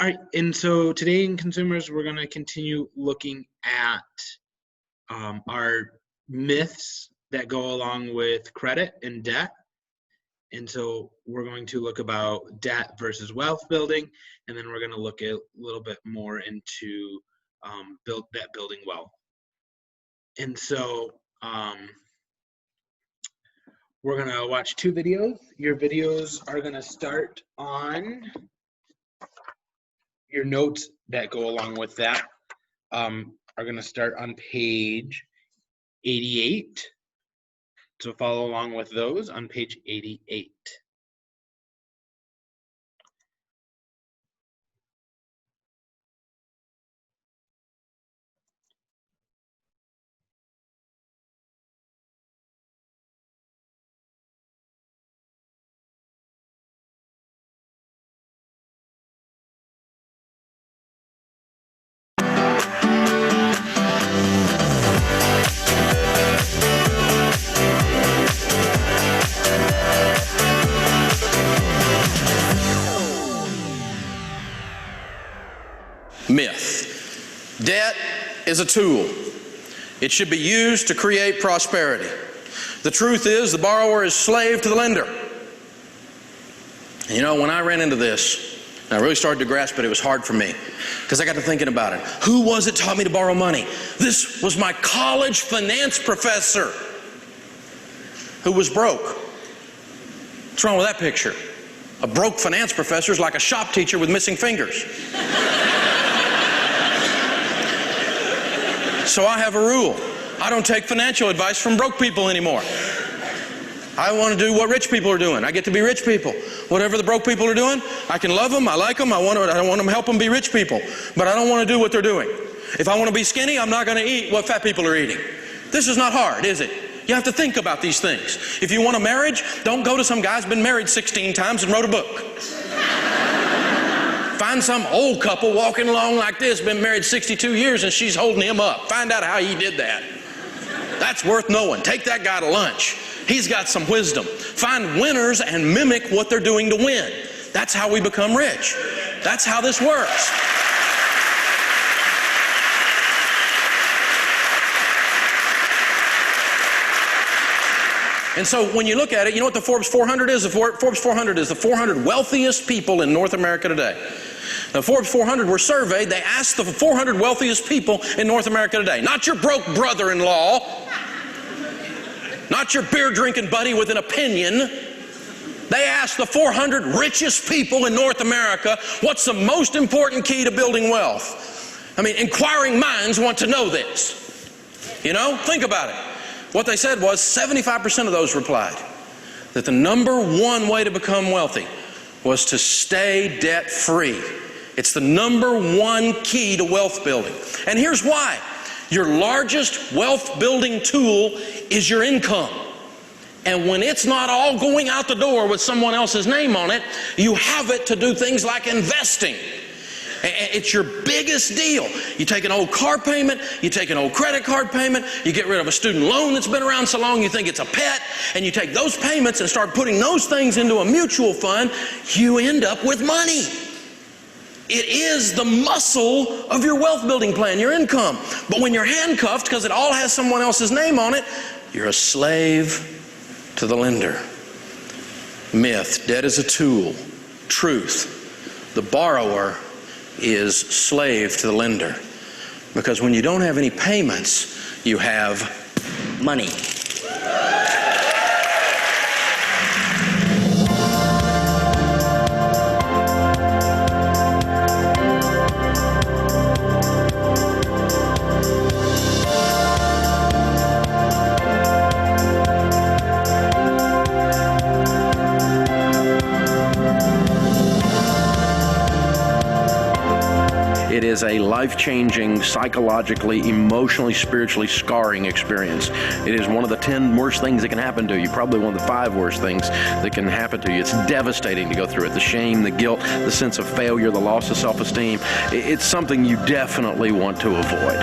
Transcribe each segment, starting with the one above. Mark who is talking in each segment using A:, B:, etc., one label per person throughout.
A: All right, and so today in Consumers, we're going to continue looking at our myths that go along with credit and debt. And so we're going to look about debt versus wealth building, and then we're going to look at a little bit more into building wealth. And so we're going to watch two videos. Your videos are going to start on your notes that go along with that are going to start on page 88. So follow along with those on page 88.
B: Myth. Debt is a tool. It should be used to create prosperity. The truth is, the borrower is slave to the lender. You know, when I ran into this, and I really started to grasp it, it was hard for me, because I got to thinking about it. Who was it taught me to borrow money? This was my college finance professor, who was broke. What's wrong with that picture? A broke finance professor is like a shop teacher with missing fingers. So I have a rule. I don't take financial advice from broke people anymore. I want to do what rich people are doing. I get to be rich people. Whatever the broke people are doing, I can love them, I like them, I want them to help them be rich people. But I don't want to do what they're doing. If I want to be skinny, I'm not going to eat what fat people are eating. This is not hard, is it? You have to think about these things. If you want a marriage, don't go to some guy who's been married 16 times and wrote a book. Find some old couple walking along like this, been married 62 years, and she's holding him up. Find out how he did that. That's worth knowing. Take that guy to lunch. He's got some wisdom. Find winners and mimic what they're doing to win. That's how we become rich. That's how this works. And so when you look at it, you know what the Forbes 400 is? The Forbes 400 is the 400 wealthiest people in North America today. The Forbes 400 were surveyed. They asked the 400 wealthiest people in North America today. Not your broke brother-in-law. Not your beer-drinking buddy with an opinion. They asked the 400 richest people in North America, what's the most important key to building wealth? I mean, inquiring minds want to know this. You know, think about it. What they said was 75% of those replied that the number one way to become wealthy was to stay debt-free. It's the number one key to wealth building. And here's why. Your largest wealth building tool is your income. And when it's not all going out the door with someone else's name on it, you have it to do things like investing. It's your biggest deal. You take an old car payment, you take an old credit card payment, you get rid of a student loan that's been around so long you think it's a pet, and you take those payments and start putting those things into a mutual fund, you end up with money. It is the muscle of your wealth building plan, your income. But when you're handcuffed because it all has someone else's name on it, you're a slave to the lender. Myth, debt is a tool. Truth, the borrower is slave to the lender. Because when you don't have any payments, you have money. It is a life-changing, psychologically, emotionally, spiritually scarring experience. It is one of the 10 worst things that can happen to you, probably one of the 5 worst things that can happen to you. It's devastating to go through it. The shame, the guilt, the sense of failure, the loss of self-esteem. It's something you definitely want to avoid.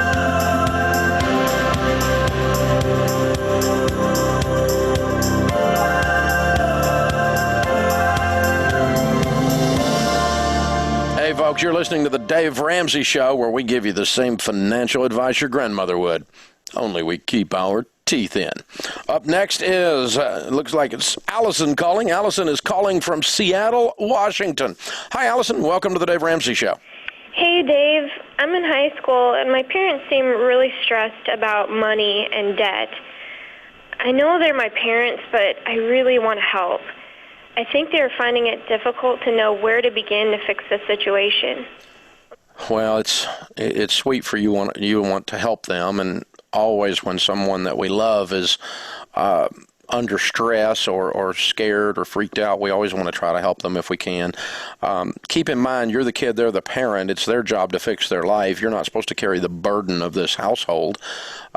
B: Hey, folks, you're listening to the Dave Ramsey Show, where we give you the same financial advice your grandmother would, only we keep our teeth in. Up next is, looks like it's Allison calling. Allison is calling from Seattle, Washington. Hi, Allison. Welcome to the Dave Ramsey Show.
C: Hey, Dave. I'm in high school, and my parents seem really stressed about money and debt. I know they're my parents, but I really want to help. I think they're finding it difficult to know where to begin to fix the situation.
B: Well, it's sweet for you want to help them, and always when someone that we love is under stress or scared or freaked out, we always want to try to help them if we can. Keep in mind, you're the kid, they're the parent. It's their job to fix their life. You're not supposed to carry the burden of this household.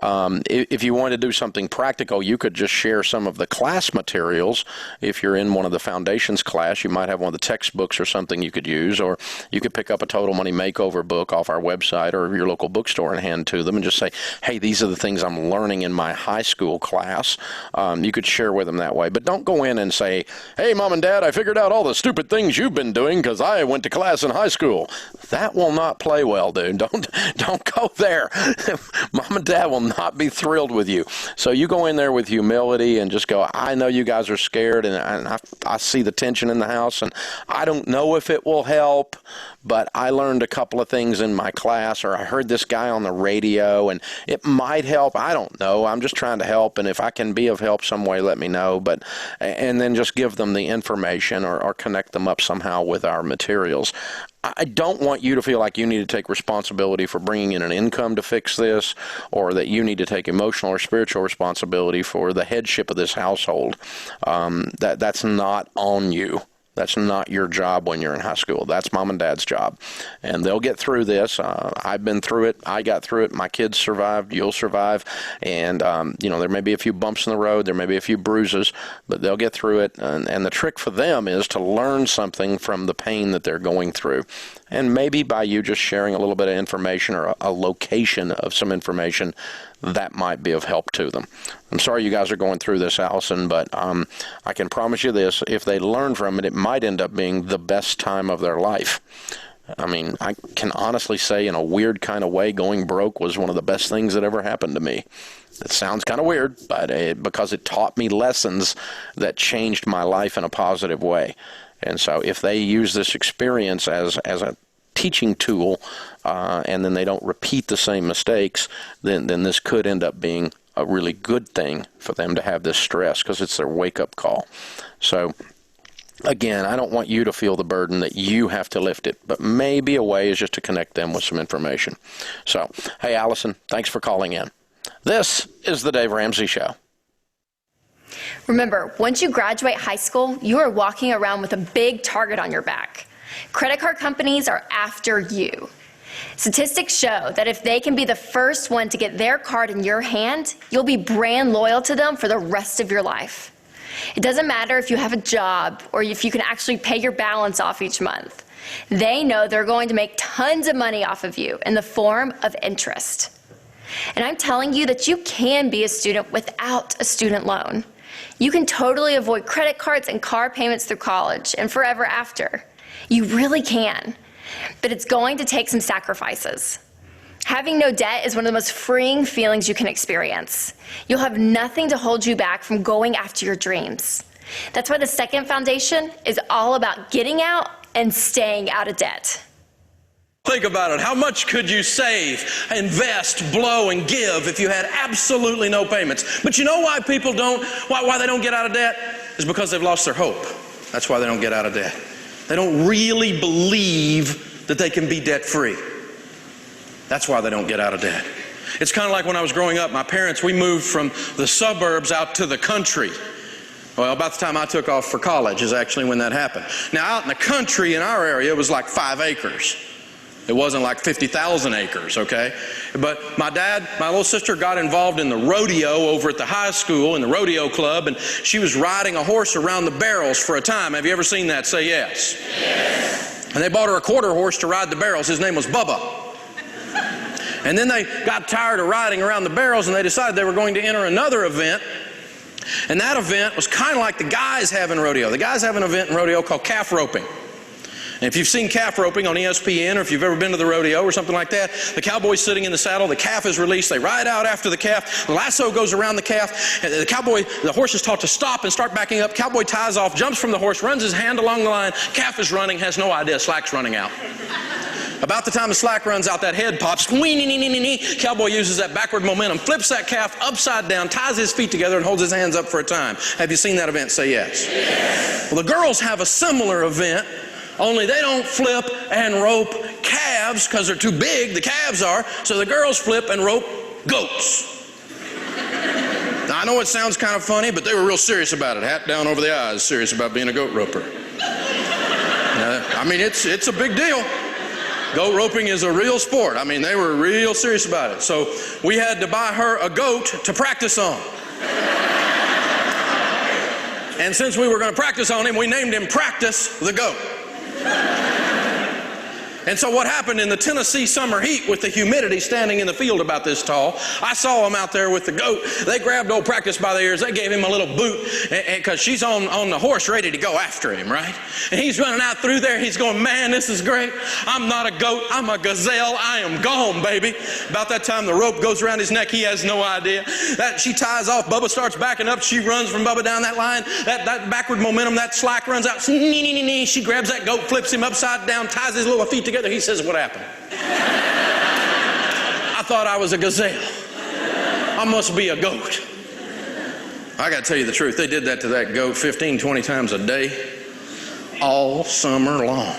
B: If you want to do something practical, you could just share some of the class materials. If you're in one of the foundations class, you might have one of the textbooks or something you could use, or you could pick up a Total Money Makeover book off our website or your local bookstore and hand to them and just say, hey, these are the things I'm learning in my high school class. You could share with them that way. But don't go in and say, hey, Mom and Dad, I figured out all the stupid things you've been doing because I went to class in high school. That will not play well, dude. Don't go there. Mom and Dad will not be thrilled with you. So you go in there with humility and just go, I know you guys are scared, and I see the tension in the house, and I don't know if it will help, but I learned a couple of things in my class, or I heard this guy on the radio, and it might help. I don't know. I'm just trying to help, and if I can be of help some way, let me know. And then just give them the information or connect them up somehow with our materials. I don't want you to feel like you need to take responsibility for bringing in an income to fix this, or that you need to take emotional or spiritual responsibility for the headship of this household. That's not on you. That's not your job when you're in high school. That's Mom and Dad's job. And they'll get through this. I've been through it. I got through it. My kids survived. You'll survive. And, there may be a few bumps in the road. There may be a few bruises, but they'll get through it. And the trick for them is to learn something from the pain that they're going through. And maybe by you just sharing a little bit of information or a location of some information, that might be of help to them. I'm sorry you guys are going through this, Allison, but I can promise you this. If they learn from it, it might end up being the best time of their life. I mean, I can honestly say in a weird kind of way, going broke was one of the best things that ever happened to me. It sounds kind of weird, but because it taught me lessons that changed my life in a positive way. And so if they use this experience as a teaching tool, and then they don't repeat the same mistakes, then this could end up being a really good thing for them to have this stress, because it's their wake-up call. So again, I don't want you to feel the burden that you have to lift it, but maybe a way is just to connect them with some information. So, hey, Allison, thanks for calling in. This is the Dave Ramsey Show.
D: Remember, once you graduate high school, you are walking around with a big target on your back. Credit card companies are after you. Statistics show that if they can be the first one to get their card in your hand, you'll be brand loyal to them for the rest of your life. It doesn't matter if you have a job or if you can actually pay your balance off each month. They know they're going to make tons of money off of you in the form of interest. And I'm telling you that you can be a student without a student loan. You can totally avoid credit cards and car payments through college and forever after. You really can. But it's going to take some sacrifices. Having no debt is one of the most freeing feelings you can experience. You'll have nothing to hold you back from going after your dreams. That's why the second foundation is all about getting out and staying out of debt.
B: Think about it. How much could you save, invest, blow, and give if you had absolutely no payments? But you know why people why they don't get out of debt? Is because they've lost their hope. That's why they don't get out of debt. They don't really believe that they can be debt-free. That's why they don't get out of debt. It's kind of like when I was growing up, my parents, we moved from the suburbs out to the country. Well, about the time I took off for college is actually when that happened. Now, out in the country in our area, it was like 5 acres. It wasn't like 50,000 acres, okay? But my dad, my little sister got involved in the rodeo over at the high school, in the rodeo club, and she was riding a horse around the barrels for a time. Have you ever seen that? Say yes. Yes. And they bought her a quarter horse to ride the barrels. His name was Bubba. And then they got tired of riding around the barrels, and they decided they were going to enter another event. And that event was kind of like the guys have in rodeo. The guys have an event in rodeo called calf roping. And if you've seen calf roping on ESPN, or if you've ever been to the rodeo or something like that, the cowboy's sitting in the saddle, the calf is released, they ride out after the calf, the lasso goes around the calf, and the horse is taught to stop and start backing up. Cowboy ties off, jumps from the horse, runs his hand along the line, calf is running, has no idea, slack's running out. About the time the slack runs out, that head pops, cowboy uses that backward momentum, flips that calf upside down, ties his feet together, and holds his hands up for a time. Have you seen that event? Say yes. Yes. Well, the girls have a similar event, only they don't flip and rope calves because they're too big, the calves are, so the girls flip and rope goats. Now, I know it sounds kind of funny, but they were real serious about it. Hat down over the eyes, serious about being a goat roper. I mean, it's a big deal. Goat roping is a real sport. I mean, they were real serious about it. So we had to buy her a goat to practice on. And since we were going to practice on him, we named him Practice the Goat. And so what happened in the Tennessee summer heat with the humidity standing in the field about this tall, I saw him out there with the goat. They grabbed old Practice by the ears. They gave him a little boot because she's on the horse ready to go after him, right? And he's running out through there. He's going, man, this is great. I'm not a goat. I'm a gazelle. I am gone, baby. About that time, the rope goes around his neck. He has no idea. She ties off. Bubba starts backing up. She runs from Bubba down that line. That backward momentum, that slack runs out. She grabs that goat, flips him upside down, ties his little feet together. He says, what happened? I thought I was a gazelle. I must be a goat. I got to tell you the truth. They did that to that goat 15, 20 times a day, all summer long.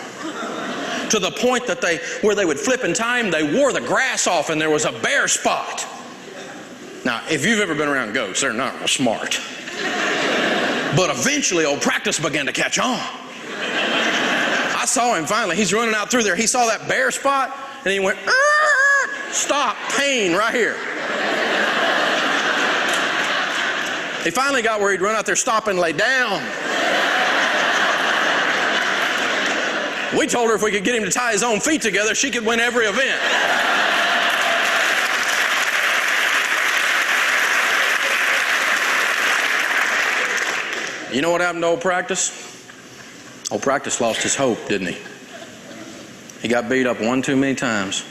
B: To the point that where they would flip in time, they wore the grass off and there was a bare spot. Now, if you've ever been around goats, they're not real smart. But eventually, old Practice began to catch on. I saw him finally. He's running out through there. He saw that bare spot, and he went, stop, pain right here. He finally got where he'd run out there, stop and lay down. We told her if we could get him to tie his own feet together, she could win every event. You know what happened to old Practice? Old Practice lost his hope, didn't he? He got beat up one too many times,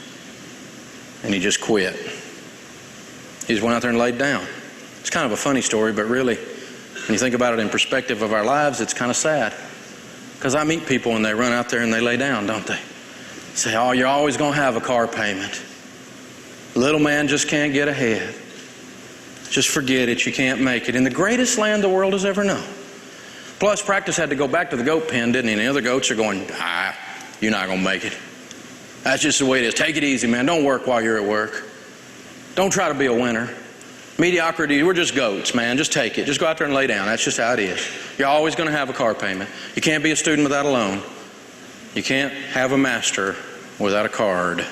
B: and he just quit. He just went out there and laid down. It's kind of a funny story, but really, when you think about it in perspective of our lives, it's kind of sad. Because I meet people and they run out there and they lay down, don't they? Say, oh, you're always going to have a car payment. Little man just can't get ahead. Just forget it, you can't make it. In the greatest land the world has ever known. Plus, Practice had to go back to the goat pen, didn't he? And the other goats are going, you're not going to make it. That's just the way it is. Take it easy, man. Don't work while you're at work. Don't try to be a winner. Mediocrity, we're just goats, man. Just take it. Just go out there and lay down. That's just how it is. You're always going to have a car payment. You can't be a student without a loan. You can't have a master without a card.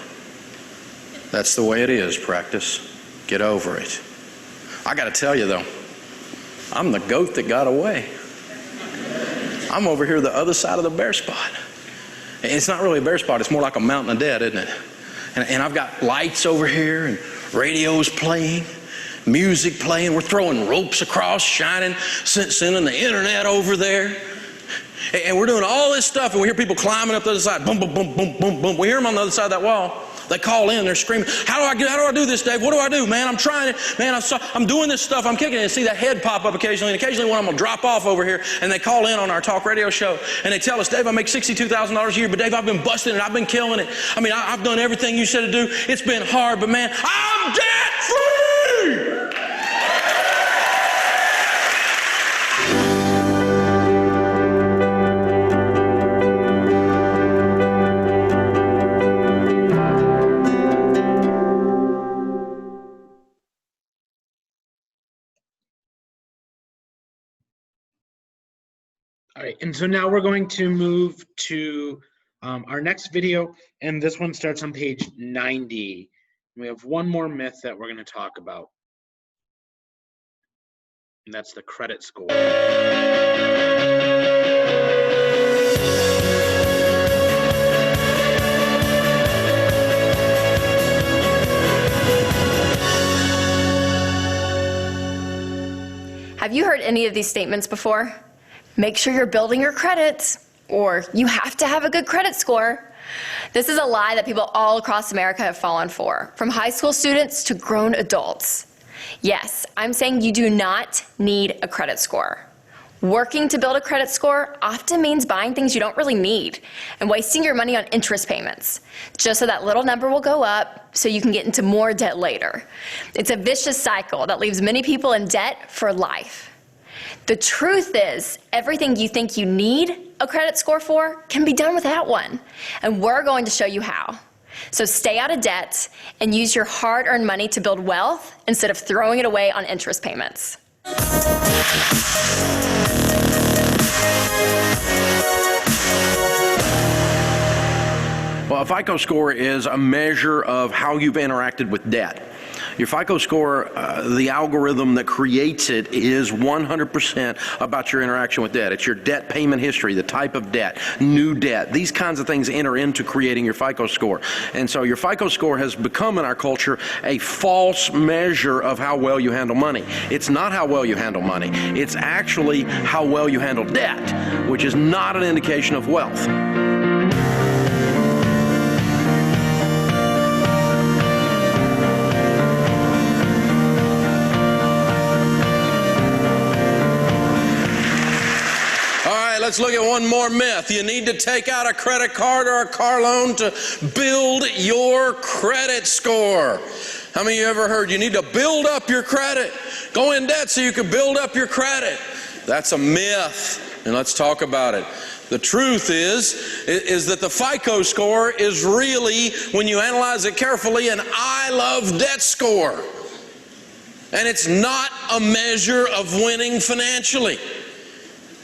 B: That's the way it is, Practice. Get over it. I got to tell you, though, I'm the goat that got away. I'm over here the other side of the bare spot. It's not really a bare spot. It's more like a mountain of dead, isn't it? And I've got lights over here and radios playing, music playing. We're throwing ropes across, shining, sending the internet over there. And we're doing all this stuff, and we hear people climbing up the other side. Boom, boom, boom, boom, boom, boom. We hear them on the other side of that wall. They call in, they're screaming, how do I do this, Dave? What do I do, man? I'm trying it. Man, I'm doing this stuff. I'm kicking it. And see that head pop up occasionally. And occasionally one of them will drop off over here. And they call in on our talk radio show. And they tell us, Dave, I make $62,000 a year. But Dave, I've been busting it. I've been killing it. I mean, I've done everything you said to do. It's been hard. But man, I'm debt free.
A: All right, and so now we're going to move to our next video, and this one starts on page 90. We have one more myth that we're going to talk about, and that's the credit score.
D: Have you heard any of these statements before? Make sure you're building your credit, or you have to have a good credit score. This is a lie that people all across America have fallen for, from high school students to grown adults. Yes, I'm saying you do not need a credit score. Working to build a credit score often means buying things you don't really need and wasting your money on interest payments, just so that little number will go up so you can get into more debt later. It's a vicious cycle that leaves many people in debt for life. The truth is, everything you think you need a credit score for can be done without one, and we're going to show you how. So stay out of debt and use your hard-earned money to build wealth instead of throwing it away on interest payments.
B: Well, a FICO score is a measure of how you've interacted with debt. Your FICO score, the algorithm that creates it is 100% about your interaction with debt. It's your debt payment history, the type of debt, new debt. These kinds of things enter into creating your FICO score. And so your FICO score has become in our culture a false measure of how well you handle money. It's not how well you handle money. It's actually how well you handle debt, which is not an indication of wealth. Let's look at one more myth. You need to take out a credit card or a car loan to build your credit score. How many of you ever heard you need to build up your credit? Go in debt so you can build up your credit. That's a myth, and let's talk about it. The truth is that the FICO score is really, when you analyze it carefully, an I love debt score. And it's not a measure of winning financially.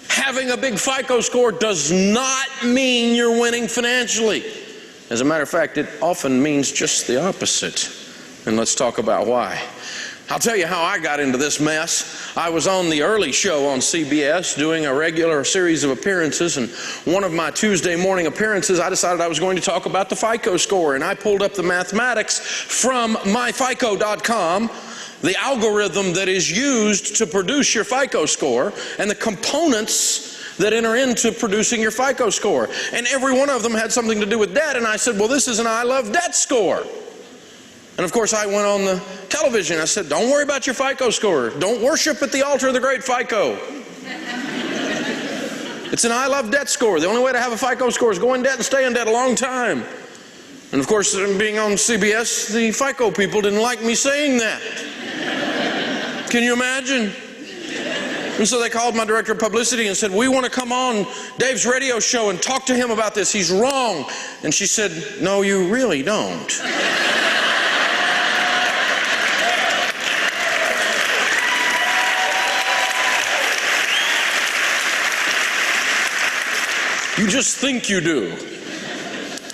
B: Having a big FICO score does not mean you're winning financially. As a matter of fact, it often means just the opposite. And let's talk about why. I'll tell you how I got into this mess. I was on the early show on CBS doing a regular series of appearances, and one of my Tuesday morning appearances, I decided I was going to talk about the FICO score, and I pulled up the mathematics from myfico.com, the algorithm that is used to produce your FICO score, and the components that enter into producing your FICO score. And every one of them had something to do with debt, and I said, well, this is an I love debt score. And of course, I went on the television. I said, don't worry about your FICO score. Don't worship at the altar of the great FICO. It's an I love debt score. The only way to have a FICO score is go in debt and stay in debt a long time. And of course, being on CBS, the FICO people didn't like me saying that. Can you imagine? And so they called my director of publicity and said, we want to come on Dave's radio show and talk to him about this. He's wrong. And she said, no, you really don't. You just think you do.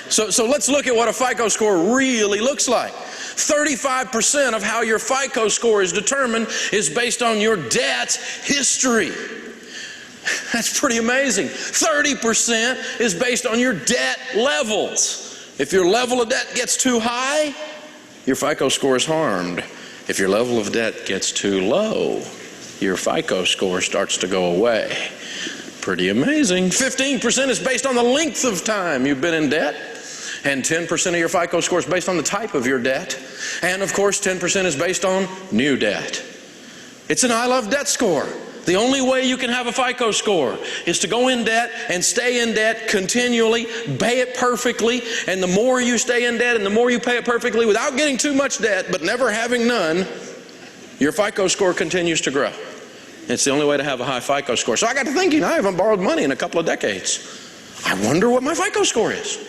B: So let's look at what a FICO score really looks like. 35% of how your FICO score is determined is based on your debt history. That's pretty amazing. 30% is based on your debt levels. If your level of debt gets too high, your FICO score is harmed. If your level of debt gets too low, your FICO score starts to go away. Pretty amazing. 15% is based on the length of time you've been in debt. And 10% of your FICO score is based on the type of your debt. And of course, 10% is based on new debt. It's an I love debt score. The only way you can have a FICO score is to go in debt and stay in debt continually, pay it perfectly, and the more you stay in debt and the more you pay it perfectly without getting too much debt but never having none, your FICO score continues to grow. It's the only way to have a high FICO score. So I got to thinking, I haven't borrowed money in a couple of decades. I wonder what my FICO score is.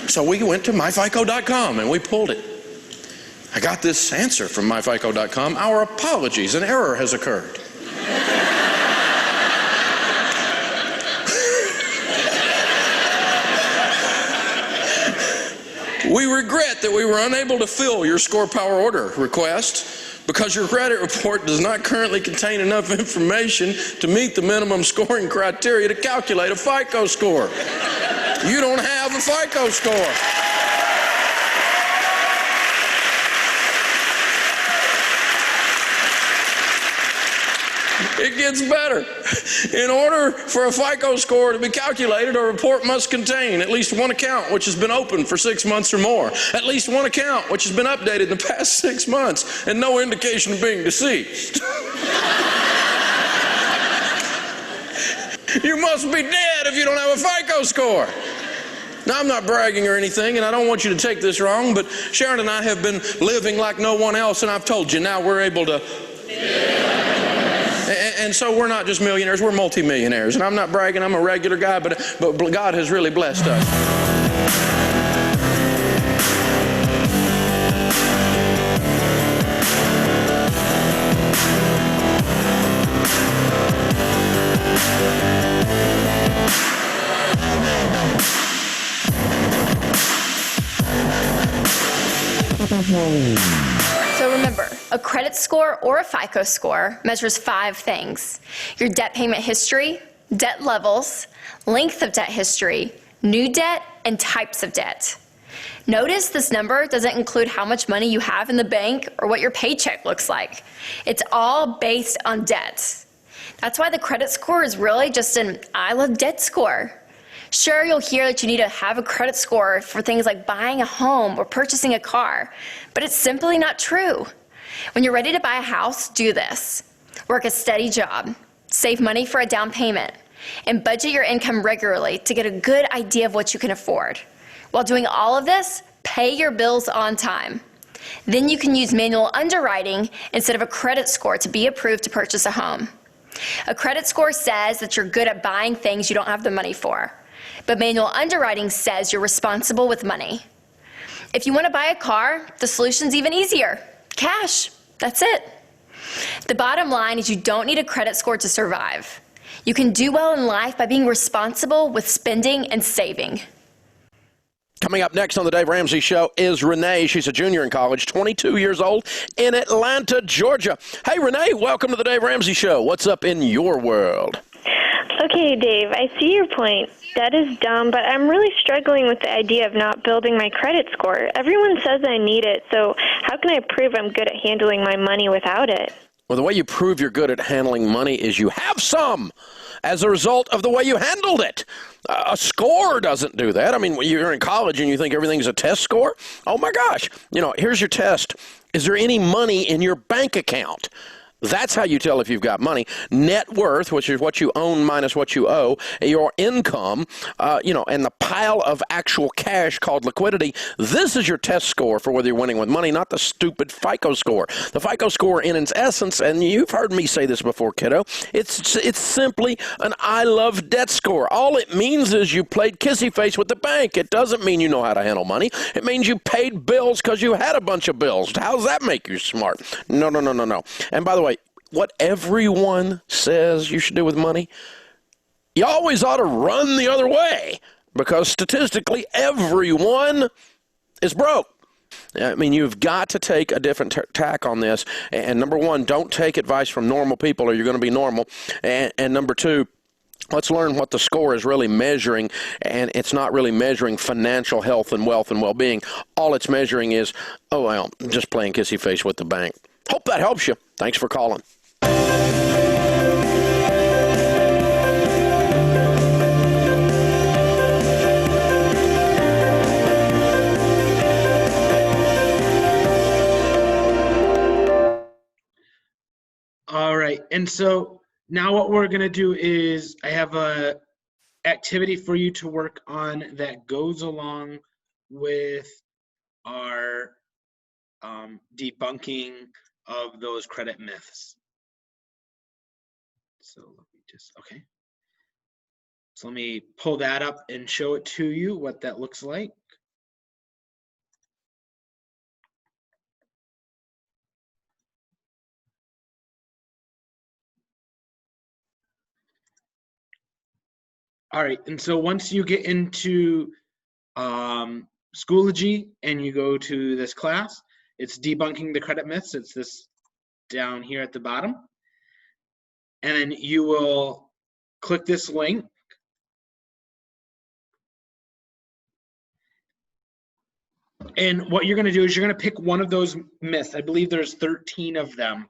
B: So we went to myfico.com and we pulled it. I got this answer from myfico.com. Our apologies, an error has occurred. We regret that we were unable to fill your score power order request because your credit report does not currently contain enough information to meet the minimum scoring criteria to calculate a FICO score. You don't have a FICO score. It gets better. In order for a FICO score to be calculated, a report must contain at least one account which has been open for 6 months or more, at least one account which has been updated in the past 6 months, and no indication of being deceased. You must be dead if you don't have a FICO score. Now, I'm not bragging or anything, and I don't want you to take this wrong, but Sharon and I have been living like no one else, and I've told you, now we're able to... And so we're not just millionaires, we're multimillionaires. And I'm not bragging, I'm a regular guy, but God has really blessed us.
D: So remember, a credit score or a FICO score measures 5 things: your debt payment history, debt levels, length of debt history, new debt, and types of debt. Notice this number doesn't include how much money you have in the bank or what your paycheck looks like. It's all based on debt. That's why the credit score is really just an I love debt score. Sure, you'll hear that you need to have a credit score for things like buying a home or purchasing a car, but it's simply not true. When you're ready to buy a house, do this. Work a steady job, save money for a down payment, and budget your income regularly to get a good idea of what you can afford. While doing all of this, pay your bills on time. Then you can use manual underwriting instead of a credit score to be approved to purchase a home. A credit score says that you're good at buying things you don't have the money for. But manual underwriting says you're responsible with money. If you want to buy a car, the solution's even easier. Cash. That's it. The bottom line is you don't need a credit score to survive. You can do well in life by being responsible with spending and saving.
B: Coming up next on the Dave Ramsey Show is Renee. She's a junior in college, 22 years old, in Atlanta, Georgia. Hey, Renee, welcome to the Dave Ramsey Show. What's up in your world?
C: Okay, Dave, I see your point. Debt is dumb, but I'm really struggling with the idea of not building my credit score. Everyone says I need it, so how can I prove I'm good at handling my money without it?
B: Well, the way you prove you're good at handling money is you have some as a result of the way you handled it. A score doesn't do that. I mean, when you're in college and you think everything's a test score, oh my gosh, here's your test. Is there any money in your bank account? That's how you tell if you've got money. Net worth, which is what you own minus what you owe, your income, and the pile of actual cash called liquidity. This is your test score for whether you're winning with money, not the stupid FICO score. The FICO score, in its essence, and you've heard me say this before, kiddo, it's simply an I love debt score. All it means is you played kissy face with the bank. It doesn't mean you know how to handle money. It means you paid bills because you had a bunch of bills. How does that make you smart? No. And by the way, what everyone says you should do with money, you always ought to run the other way, because statistically everyone is broke. I mean, you've got to take a different tack on this. And number one, don't take advice from normal people or you're going to be normal. And number two, let's learn what the score is really measuring, and it's not really measuring financial health and wealth and well-being. All it's measuring is, just playing kissy face with the bank. Hope that helps you. Thanks for calling.
A: All right, and so now what we're gonna do is I have a activity for you to work on that goes along with our debunking of those credit myths. So let me okay. So let me pull that up and show it to you, what that looks like. All right, and so once you get into Schoology and you go to this class, it's debunking the credit myths. It's this down here at the bottom. And then you will click this link. And what you're going to do is you're going to pick one of those myths. I believe there's 13 of them.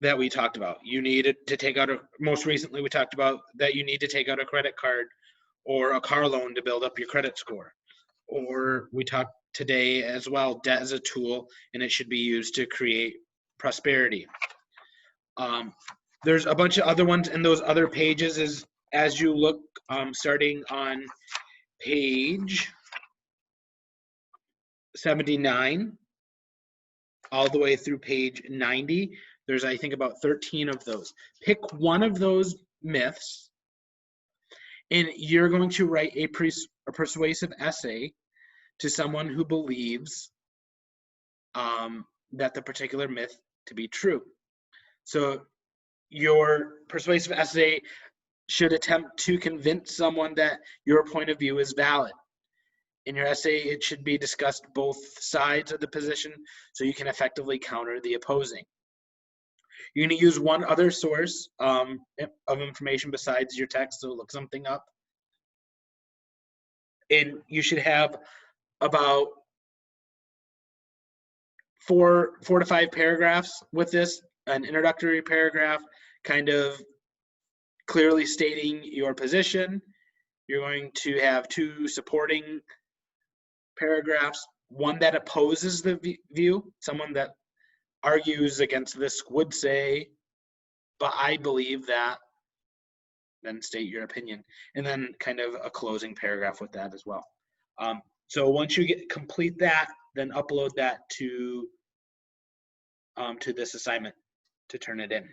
A: that we talked about. You needed to take out most recently we talked about that you need to take out a credit card or a car loan to build up your credit score. Or we talked today as well, debt is a tool and it should be used to create prosperity. There's a bunch of other ones in those other pages as you look, starting on page 79 all the way through page 90. There's, I think, about 13 of those. Pick one of those myths, and you're going to write a persuasive essay to someone who believes that the particular myth to be true. So your persuasive essay should attempt to convince someone that your point of view is valid. In your essay, it should be discussed both sides of the position so you can effectively counter the opposing. You're going to use one other source of information besides your text, so look something up. And you should have about 4 to 5 paragraphs with this, an introductory paragraph kind of clearly stating your position. You're going to have 2 supporting paragraphs, one that opposes the view, someone that argues against this would say, but I believe that, then state your opinion, and then kind of a closing paragraph with that as well. So once you complete that, then upload that to this assignment to turn it in.